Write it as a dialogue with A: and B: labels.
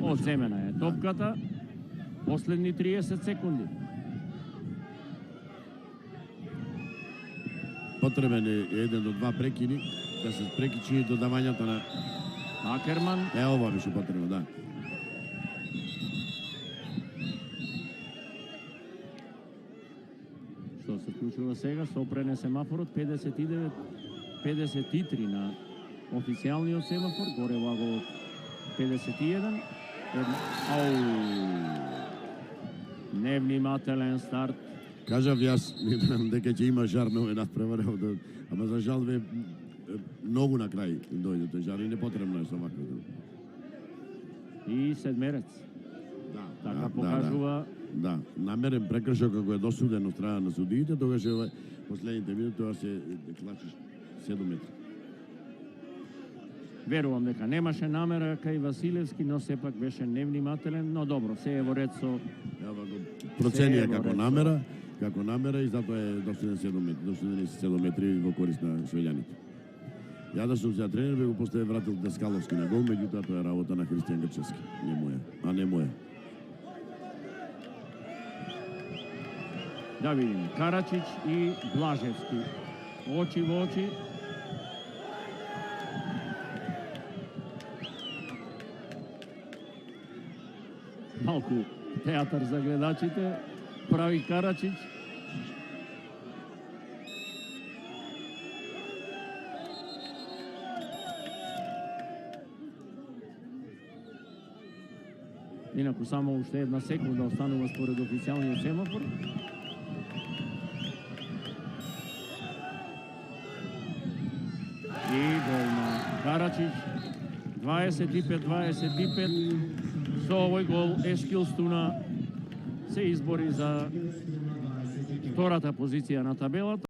A: Одземена е топката. Последни 30 секунди.
B: Потребен е 1 до 2 прекини, да се прекичи додавањата на
A: Акерман.
B: Ова беше потребно, да.
A: Што се случува сега? Сопрене семафорот 59-53 на официјалниот семафор, горе лаго 51. Невнимателен старт.
B: Кажав јас дека ќе има жар на овој надпревар, ама за жал многу на крај дојде тој жар и не потребно е со вакво.
A: И седмерец.
B: Да,
A: така покажува.
B: Да, намерен прекршок како е досуден од страна на судиите, тогаш е последните минути тоа се клачиш 7 метри.
A: Верувам дека немаше намера кај Василевски, но сепак беше невнимателен, но добро, се е во ред со...
B: Проценија како намера и затоа е досуден 7 метри во корист на швеѓаните. Ја да сум сега тренер, бе го постави вратил Дескаловски на гол, меѓутоа тоа е работа на Христијан Грчевски, не моја.
A: Да видиме, Карачич и Блажевски. Очи во очи. Малку театар за гледачите. Прави Карачич. Инаку само уште една секунда останува според официјалниот семафор. И гол на Карачич. 25-25. Со овој гол Ескилстуна се избори за втората позиција на табелата.